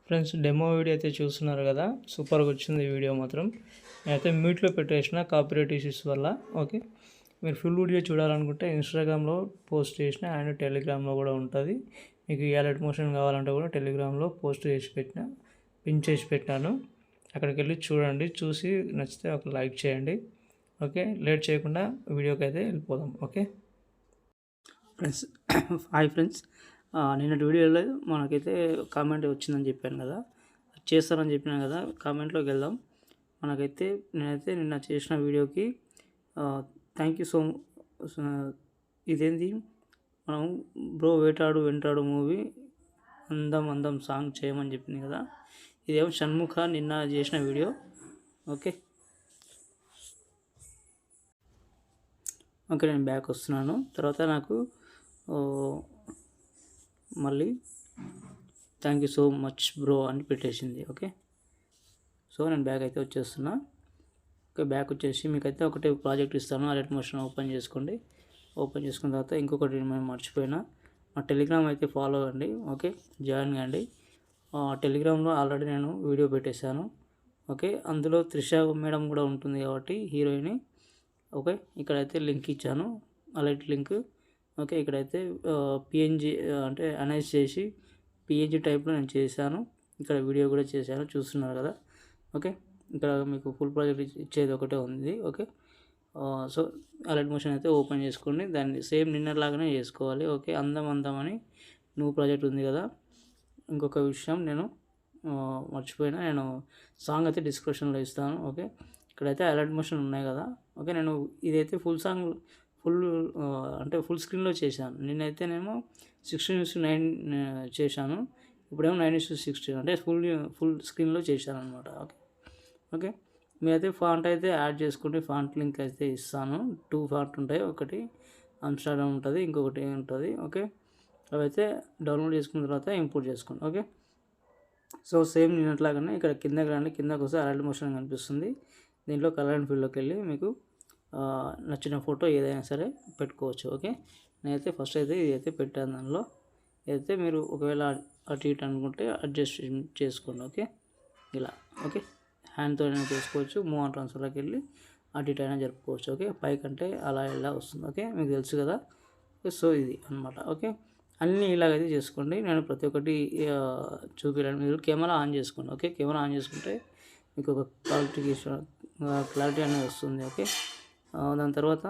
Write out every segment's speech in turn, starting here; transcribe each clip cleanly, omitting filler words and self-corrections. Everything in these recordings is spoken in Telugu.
ఫ్రెండ్స్, డెమో వీడియో అయితే చూస్తున్నారు కదా, సూపర్గా వచ్చింది ఈ వీడియో మాత్రం. నేనైతే మ్యూట్లో పెట్టేసిన కాపీరైట్ ఇష్యూస్ వల్ల. ఓకే, మీరు ఫుల్ వీడియో చూడాలనుకుంటే ఇన్స్టాగ్రామ్లో పోస్ట్ చేసిన అండ్ టెలిగ్రామ్లో కూడా ఉంటుంది. మీకు యాలెట్ మోషన్ కావాలంటే కూడా టెలిగ్రామ్లో పోస్ట్ చేసి పిన్ చేసి పెట్టాను. అక్కడికి వెళ్ళి చూడండి, చూసి నచ్చితే ఒక లైక్ చేయండి. ఓకే, లేట్ చేయకుండా వీడియోకి అయితే వెళ్ళిపోదాం. ఓకే ఫ్రెండ్స్, హాయ్ ఫ్రెండ్స్, నిన్నటి వీడియోలో మనకైతే కామెంట్ వచ్చిందని చెప్పాను కదా, చేస్తానని చెప్పినాను కదా. కామెంట్లోకి వెళ్దాం. మనకైతే నేనైతే నిన్న చేసిన వీడియోకి థ్యాంక్ యూ సో ఇదేంటి, మనం బ్రో వెంటాడు మూవీ అందం సాంగ్ చేయమని చెప్పింది కదా. ఇదేమో షణ్ముఖ నిన్న చేసిన వీడియో. ఓకే, నేను బ్యాక్ వస్తున్నాను. తర్వాత నాకు మళ్ళీ thank you so much bro అని పెట్టేసింది. ఓకే, సో నేను బ్యాక్ అయితే వచ్చేస్తున్నా. ఓకే, బ్యాక్ వచ్చేసి మీకైతే ఒకటే ప్రాజెక్ట్ ఇస్తాను, అలర్ట్ మోషన్ ఓపెన్ చేసుకోండి. ఓపెన్ చేసుకున్న తర్వాత ఇంకొకటి నేను మర్చిపోయినా, మా టెలిగ్రామ్ అయితే ఫాలో అవ్వండి. ఓకే, జాయిన్ కండి. టెలిగ్రామ్లో ఆల్రెడీ నేను వీడియో పెట్టేశాను. ఓకే, అందులో త్రిష మేడం కూడా ఉంటుంది కాబట్టి హీరోయిన్. ఓకే, ఇక్కడైతే లింక్ ఇచ్చాను, అలర్ట్ లింక్. ఓకే, ఇక్కడైతే పిఎన్జి అంటే అనలైజ్ చేసి పిఎన్జి టైప్లో నేను చేశాను. ఇక్కడ వీడియో కూడా చేశాను, చూస్తున్నారు కదా. ఓకే, ఇక్కడ మీకు ఫుల్ ప్రాజెక్ట్ ఇచ్చేది ఒకటే ఉంది. ఓకే, సో అలర్ట్ మోషన్ అయితే ఓపెన్ చేసుకోండి. దాన్ని సేమ్ నిన్నలాగానే చేసుకోవాలి. ఓకే, అందం అని న్యూ ప్రాజెక్ట్ ఉంది కదా. ఇంకొక విషయం నేను మర్చిపోయినా, నేను సాంగ్ అయితే డిస్క్రిప్షన్లో ఇస్తాను. ఓకే, ఇక్కడైతే అలర్ట్ మోషన్ ఉన్నాయి కదా. ఓకే, నేను ఇదైతే ఫుల్ సాంగ్ అంటే ఫుల్ స్క్రీన్లో చేశాను. నేనైతేనేమో 16:9 చేశాను, ఇప్పుడేమో 9:16 అంటే ఫుల్ స్క్రీన్లో చేశాను అనమాట. ఓకే, మీరైతే ఫాంట్ అయితే యాడ్ చేసుకుంటే ఫాంట్ లింక్ అయితే ఇస్తాను. 2 ఫాంట్ ఉంటాయి, ఒకటి ఆమ్స్టర్డామ్ ఉంటుంది, ఇంకొకటి ఉంటుంది. ఓకే, అవైతే డౌన్లోడ్ చేసుకున్న తర్వాత ఇంపోర్ట్ చేసుకోండి. ఓకే, సో సేమ్ నిన్నట్లాగానే ఇక్కడ కిందకి రండి. కిందకి వస్తే అలర్ట్ మోషన్ కనిపిస్తుంది. దీంట్లో కలర్ అండ్ ఫీల్డ్లోకి వెళ్ళి మీకు నచ్చిన ఫోటో ఏదైనా సరే పెట్టుకోవచ్చు. ఓకే, నేనైతే ఫస్ట్ అయితే ఇది అయితే పెట్టాను. దానిలో అయితే మీరు ఒకవేళ అటు ఇటు అనుకుంటే అడ్జస్ట్ చేసుకోండి. ఓకే, ఇలా. ఓకే, హ్యాండ్తో అయినా చేసుకోవచ్చు, మూవ్ ఆన్ ట్రాన్స్ఫర్లోకి వెళ్ళి అటు ఇటు అయినా జరుపుకోవచ్చు. ఓకే, పైకంటే అలా ఇలా వస్తుంది. ఓకే, మీకు తెలుసు కదా. సో ఇది అనమాట. ఓకే, అన్నీ ఇలాగైతే చేసుకోండి. నేను ప్రతి ఒక్కటి చూపించాను. మీరు కెమెరా ఆన్ చేసుకోండి. ఓకే, కెమెరా ఆన్ చేసుకుంటే మీకు ఒక క్లారిటీ అనేది వస్తుంది. ఓకే, దాని తర్వాత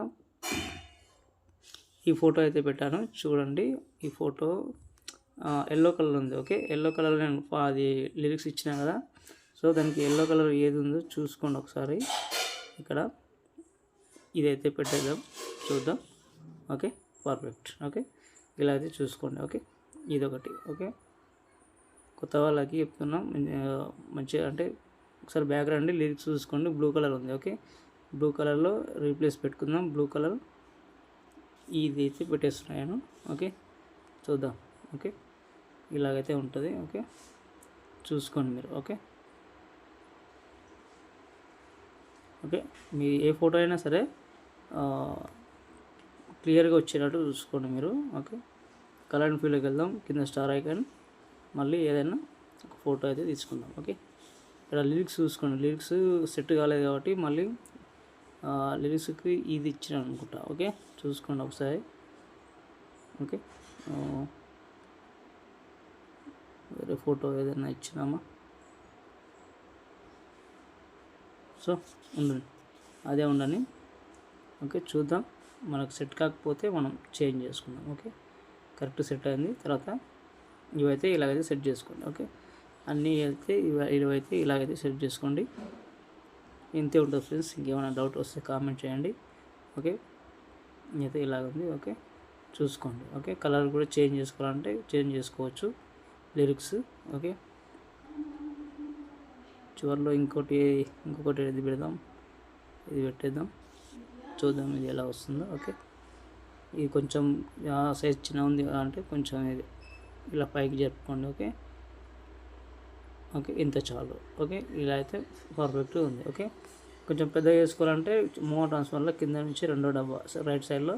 ఈ ఫోటో అయితే పెట్టాను చూడండి. ఈ ఫోటో ఎల్లో కలర్ ఉంది. ఓకే, ఎల్లో కలర్ నేను అది లిరిక్స్ ఇచ్చినా కదా. సో దానికి ఎల్లో కలర్ ఏది ఉందో చూసుకోండి ఒకసారి. ఇక్కడ ఇదైతే పెట్టేద్దాం, చూద్దాం. Okay, perfect. ఓకే, ఇలా అయితే చూసుకోండి. ఓకే, ఇదొకటి. ఓకే, కొత్త వాళ్ళకి చెప్తున్నాం మంచిగా, అంటే ఒకసారి బ్యాక్ రండి, లిరిక్స్ చూసుకోండి. బ్లూ కలర్ ఉంది. ఓకే, బ్లూ కలర్లో రీప్లేస్ పెట్టుకుందాం. బ్లూ కలర్ ఇది అయితే పెట్టేస్తున్నాను. ఓకే, చూద్దాం. ఓకే, ఇలాగైతే ఉంటుంది. ఓకే, చూసుకోండి మీరు. ఓకే, మీ ఏ ఫోటో అయినా సరే క్లియర్గా వచ్చేటట్టు చూసుకోండి మీరు. ఓకే, కలర్ అండ్ ఫీల్డ్కి వెళ్దాం. కింద స్టార్ ఐకాన్, మళ్ళీ ఏదైనా ఒక ఫోటో అయితే తీసుకుందాం. ఓకే, ఇక్కడ లిరిక్స్ చూసుకోండి. లిరిక్స్ సెట్ కాలేదు కాబట్టి మళ్ళీ లిరిక్స్కి ఇది ఇచ్చిన అనుకుంటా. ఓకే, చూసుకోండి ఒకసారి. ఓకే, వేరే ఫోటో ఏదైనా ఇచ్చినామా? సో ఉండండి, అదే ఉండని. ఓకే, చూద్దాం. మనకు సెట్ కాకపోతే మనం చేంజ్ చేసుకుందాం. ఓకే, కరెక్ట్ సెట్ అయింది. తర్వాత ఇవైతే ఇలాగైతే సెట్ చేసుకోండి. ఓకే, అన్నీ అయితే ఇవైతే ఇలాగైతే సెట్ చేసుకోండి. ఇంతే ఉంటుంది ఫ్రెండ్స్. ఇంకేమైనా డౌట్ వస్తే కామెంట్ చేయండి. ఓకే, అయితే ఇలాగ ఉంది. ఓకే, చూసుకోండి. ఓకే, కలర్ కూడా చేంజ్ చేసుకోవాలంటే చేంజ్ చేసుకోవచ్చు, లిరిక్స్. ఓకే, చివరిలో ఇంకొకటి ఇది పెడదాం, ఇది పెట్టేద్దాం, చూద్దాం ఇది ఎలా వస్తుందో. ఓకే, ఇది కొంచెం సైజ్ చిన్న ఉంది అంటే కొంచెం ఇది ఇలా పైకి జరుపుకోండి. ఓకే, ఇంత చాలు. ఓకే, ఇలా అయితే పర్ఫెక్ట్గా ఉంది. ఓకే, కొంచెం పెద్దగా చేసుకోవాలంటే మూవ్ ట్రాన్స్ఫర్లో కింద నుంచి రెండో డబ్బా రైట్ సైడ్లో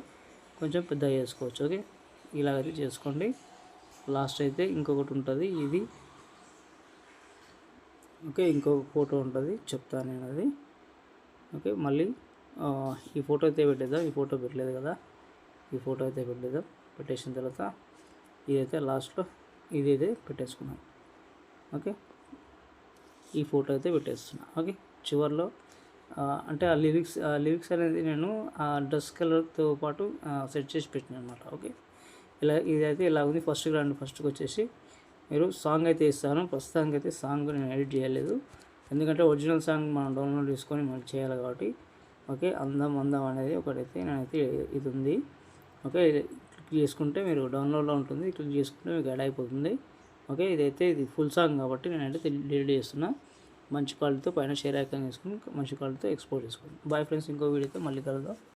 కొంచెం పెద్దగా చేసుకోవచ్చు. ఓకే, ఇలాగైతే చేసుకోండి. లాస్ట్ అయితే ఇంకొకటి ఉంటుంది ఇది. ఓకే, ఇంకొక ఫోటో ఉంటుంది, చెప్తాను నేను అది. ఓకే, మళ్ళీ ఈ ఫోటో అయితే పెట్టేద్దాం. ఈ ఫోటో పెట్టలేదు కదా, ఈ ఫోటో అయితే పెట్టేద్దాం. పెట్టేసిన తర్వాత ఇదైతే లాస్ట్లో ఇదైతే పెట్టేసుకున్నాం. ఓకే, ఈ ఫోటో అయితే పెట్టేస్తున్నా. ఓకే, చివరిలో అంటే ఆ లిరిక్స్ అనేది నేను ఆ డ్రెస్ కలర్తో పాటు సెట్ చేసి పెట్టినా అనమాట. ఓకే, ఇదైతే ఇలా ఉంది. ఫస్ట్కి వచ్చేసి మీరు సాంగ్ అయితే ఇస్తాను. ప్రస్తుతానికి అయితే సాంగ్ నేను ఎడిట్ చేయలేదు, ఎందుకంటే ఒరిజినల్ సాంగ్ మనం డౌన్లోడ్ చేసుకొని మనం చేయాలి కాబట్టి. ఓకే, అందం అనేది ఒకటైతే నేనైతే ఇది ఉంది. ఓకే, క్లిక్ చేసుకుంటే మీరు డౌన్లోడ్లో ఉంటుంది, క్లిక్ చేసుకుంటే మీకు యాడ్ అయిపోతుంది. ఓకే, ఇది ఫుల్ సాంగ్ కాబట్టి నేనైతే డిలీట్ చేస్తున్నా. మంచి క్వాలిటీతో పైన షేర్ ఐకాన్ చేసుకుని మంచి క్వాలిటీతో ఎక్స్పోర్ట్ చేసుకోండి. బాయ్ ఫ్రెండ్స్, ఇంకో వీడియోతో మళ్ళీ కలుద్దాం.